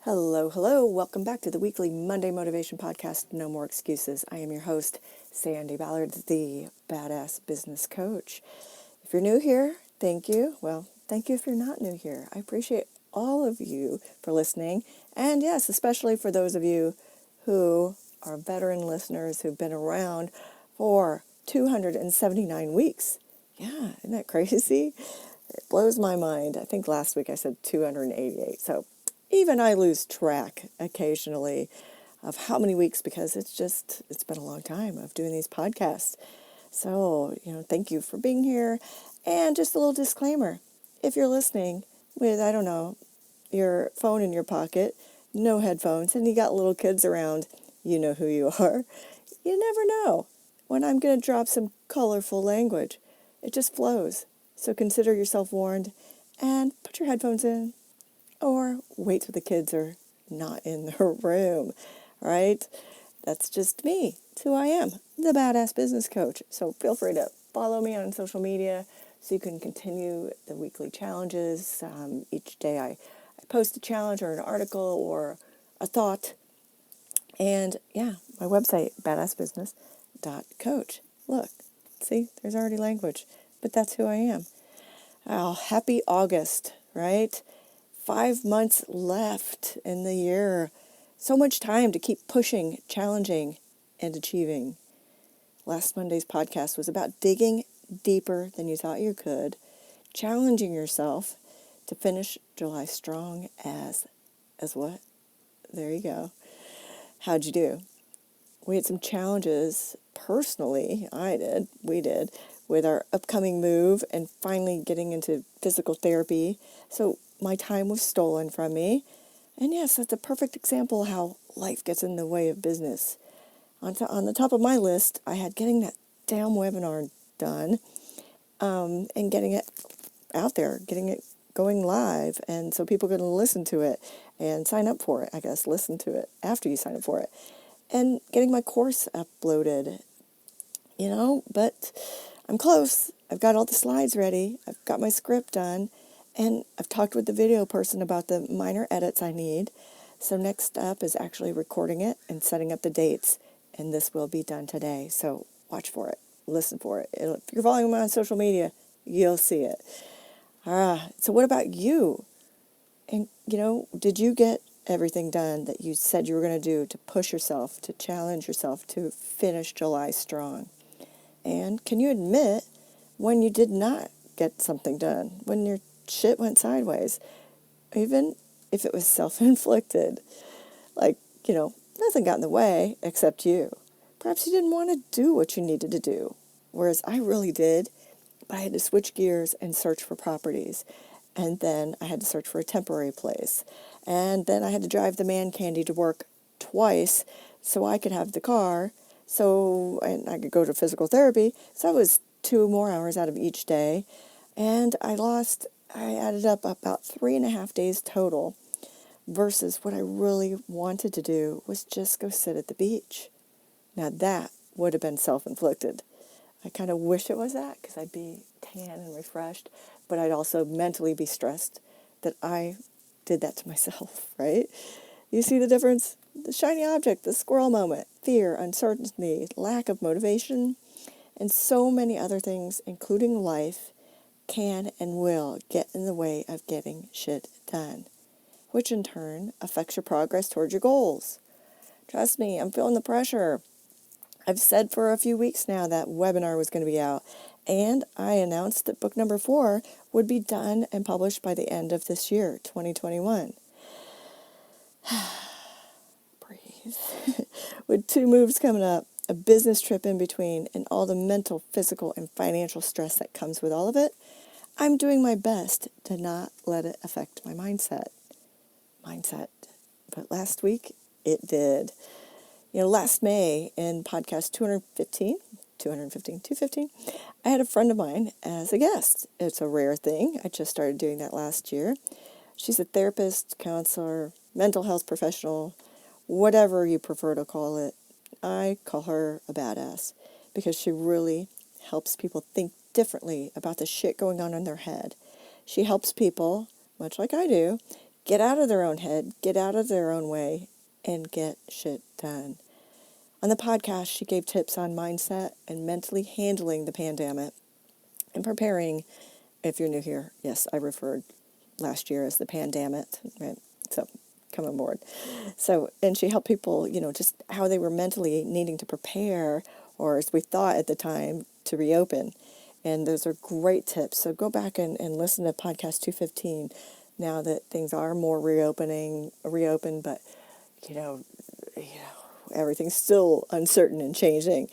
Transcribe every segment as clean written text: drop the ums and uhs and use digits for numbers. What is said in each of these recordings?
Hello, hello. Welcome back to the weekly Monday Motivation Podcast, No More Excuses. I am your host, Sandy Ballard, the Badass Business Coach. If you're new here, thank you. Well, thank you if you're not new here. I appreciate all of you for listening. And yes, especially for those of you who are veteran listeners who've been around for 279 weeks. Yeah, isn't that crazy? It blows my mind. I think last week I said 288. So even I lose track occasionally of how many weeks because it's been a long time of doing these podcasts. So, thank you for being here. And just a little disclaimer. If you're listening with, I don't know, your phone in your pocket, no headphones, and you got little kids around, you know who you are. You never know when I'm going to drop some colorful language. It just flows. So consider yourself warned and put your headphones in or wait till the kids are not in the room, right? That's just me. It's who I am, the Badass Business Coach. So feel free to follow me on social media so you can continue the weekly challenges. Each day I post a challenge or an article or a thought. And yeah, my website, badassbusiness.coach. Look, see, there's already language, but that's who I am. Oh, happy August, right? 5 months left in the year. So much time to keep pushing, challenging, and achieving. Last Monday's podcast was about digging deeper than you thought you could, challenging yourself to finish July strong as what? There you go. How'd you do? We had some challenges personally, we did, with our upcoming move and finally getting into physical therapy. So my time was stolen from me. And yes, that's a perfect example of how life gets in the way of business. On the top of my list, I had getting that damn webinar done and getting it out there, getting it going live. And so people are going to listen to it and sign up for it, I guess, listen to it after you sign up for it. And getting my course uploaded, but I'm close. I've got all the slides ready. I've got my script done. And I've talked with the video person about the minor edits I need. So next up is actually recording it and setting up the dates. And this will be done today. So watch for it. Listen for it. If you're following me on social media, you'll see it. So what about you? And, did you get everything done that you said you were going to do to push yourself, to challenge yourself, to finish July strong? And can you admit when you did not get something done, when your shit went sideways, even if it was self-inflicted? Like, nothing got in the way except you. Perhaps you didn't want to do what you needed to do, whereas I really did, but I had to switch gears and search for properties. And then I had to search for a temporary place. And then I had to drive the man candy to work twice so I could have the car. And I could go to physical therapy. So that was 2 more hours out of each day. And I added up about 3.5 days total versus what I really wanted to do was just go sit at the beach. Now that would have been self-inflicted. I kind of wish it was that because I'd be tan and refreshed, but I'd also mentally be stressed that I did that to myself, right? You see the difference? The shiny object, the squirrel moment, fear, uncertainty, lack of motivation, and so many other things, including life, can and will get in the way of getting shit done, which in turn affects your progress towards your goals. Trust me, I'm feeling the pressure. I've said for a few weeks now that webinar was going to be out, and I announced that book number 4 would be done and published by the end of this year, 2021. Breathe. With 2 moves coming up, a business trip in between, and all the mental, physical, and financial stress that comes with all of it, I'm doing my best to not let it affect my mindset. But last week, it did. Last May in podcast 215, I had a friend of mine as a guest. It's a rare thing. I just started doing that last year. She's a therapist, counselor, mental health professional, whatever you prefer to call it. I call her a badass because she really helps people think differently about the shit going on in their head. She helps people, much like I do, get out of their own head, get out of their own way, and get shit done. On the podcast, she gave tips on mindset and mentally handling the pandemic and preparing. If you're new here, yes, I referred last year as the pandemic, right? So come on board. So, and she helped people, just how they were mentally needing to prepare, or as we thought at the time, to reopen. And those are great tips. So go back and listen to podcast 215 now that things are more reopened, but, you know, everything's still uncertain and changing.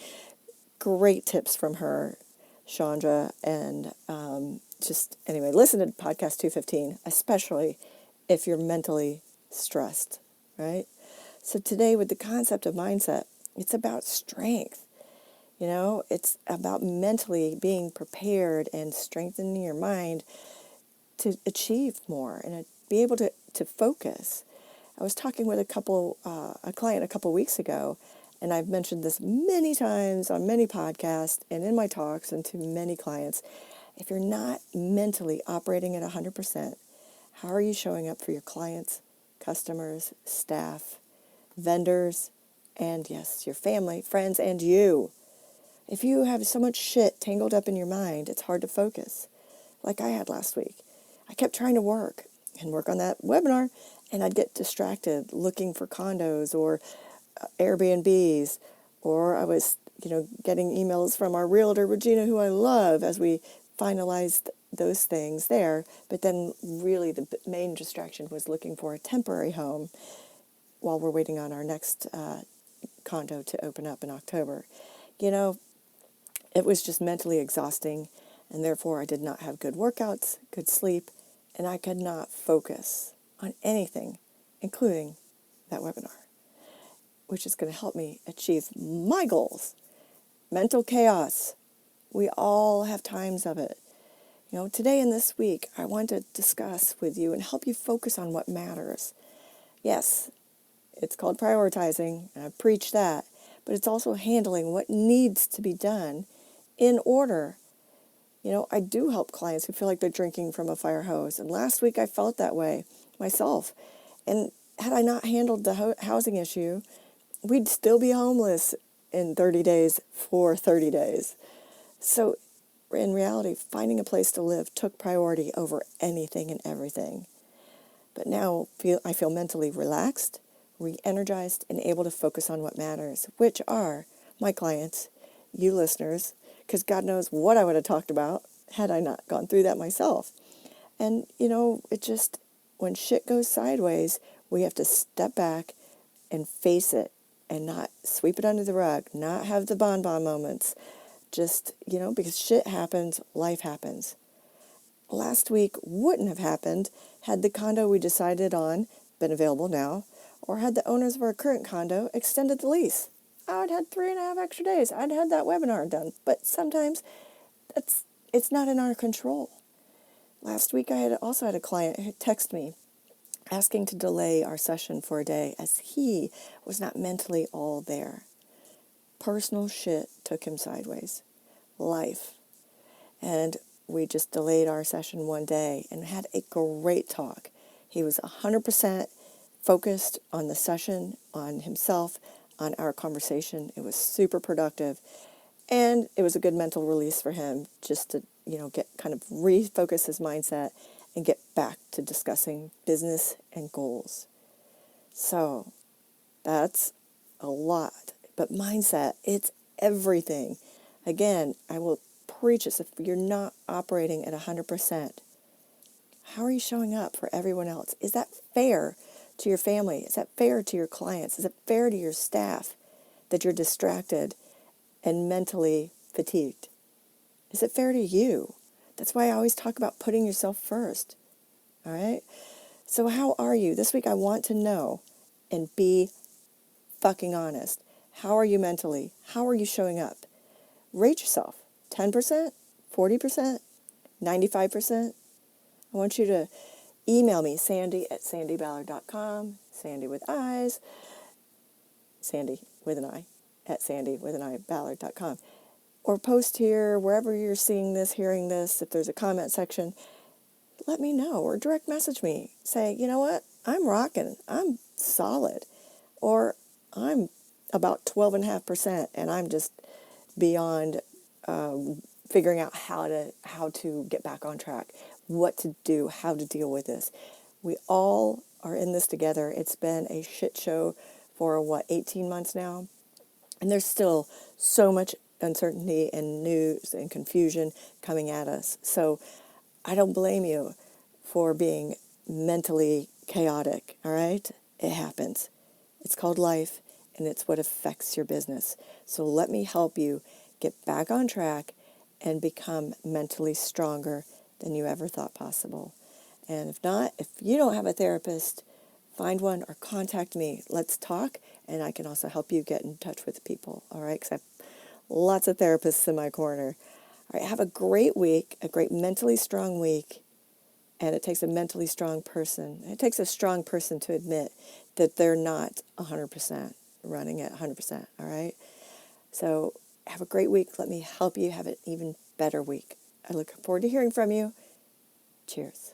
Great tips from her, Chandra, and anyway, listen to podcast 215, especially if you're mentally stressed, right? So today with the concept of mindset, it's about strength. It's about mentally being prepared and strengthening your mind to achieve more and be able to focus. I was talking with a client a couple weeks ago, and I've mentioned this many times on many podcasts and in my talks and to many clients. If you're not mentally operating at 100%, how are you showing up for your clients, customers, staff, vendors, and yes, your family, friends, and you? If you have so much shit tangled up in your mind, it's hard to focus, like I had last week. I kept trying to work on that webinar, and I'd get distracted looking for condos or Airbnbs, or I was, getting emails from our realtor, Regina, who I love, as we finalized those things there. But then really the main distraction was looking for a temporary home while we're waiting on our next condo to open up in October. It was just mentally exhausting, and therefore I did not have good workouts, good sleep, and I could not focus on anything, including that webinar, which is going to help me achieve my goals. Mental chaos. We all have times of it. Today and this week, I want to discuss with you and help you focus on what matters. Yes, it's called prioritizing, and I preach that, but it's also handling what needs to be done in order. I do help clients who feel like they're drinking from a fire hose, and last week I felt that way myself. And had I not handled the housing issue, we'd still be homeless in 30 days for 30 days. So in reality, finding a place to live took priority over anything and everything. But now I feel mentally relaxed, re-energized, and able to focus on what matters, which are my clients, you listeners, because God knows what I would have talked about had I not gone through that myself. And, it just, when shit goes sideways, we have to step back and face it and not sweep it under the rug, not have the bonbon moments. Just, because shit happens, life happens. Last week wouldn't have happened had the condo we decided on been available now, or had the owners of our current condo extended the lease. I would have had 3.5 extra days. I'd had that webinar done. But sometimes it's not in our control. Last week I had also had a client who texted me asking to delay our session for a day as he was not mentally all there. Personal shit took him sideways. Life. And we just delayed our session one day and had a great talk. He was 100% focused on the session, on himself, on our conversation. It was super productive. And it was a good mental release for him just to, get kind of refocus his mindset and get back to discussing business and goals. So that's a lot. But mindset, it's everything. Again, I will preach this. If you're not operating at 100%, how are you showing up for everyone else? Is that fair to your family? Is that fair to your clients? Is it fair to your staff that you're distracted and mentally fatigued? Is it fair to you? That's why I always talk about putting yourself first. All right? So how are you? This week I want to know and be fucking honest. How are you mentally? How are you showing up? Rate yourself. 10%? 40%? 95%? I want you to email me, sandy@sandyballard.com, Sandy with eyes, Sandy with an I, at sandywithaniballard.com. Or post here, wherever you're seeing this, hearing this, if there's a comment section, let me know or direct message me. Say, you know what? I'm rocking. I'm solid. Or I'm about 12.5% and I'm just beyond figuring out how to get back on track, what to do, how to deal with this. We all are in this together. It's been a shit show for 18 months now, and there's still so much uncertainty and news and confusion coming at us. So I don't blame you for being mentally chaotic, all right? It happens. It's called life, and it's what affects your business. So let me help you get back on track and become mentally stronger than you ever thought possible. And if not, if you don't have a therapist, find one or contact me. Let's talk, and I can also help you get in touch with people, all right? Because I have lots of therapists in my corner. All right, have a great week, a great mentally strong week. And it takes a mentally strong person. It takes a strong person to admit that they're not 100% running at 100%, all right? So have a great week. Let me help you have an even better week. I look forward to hearing from you. Cheers.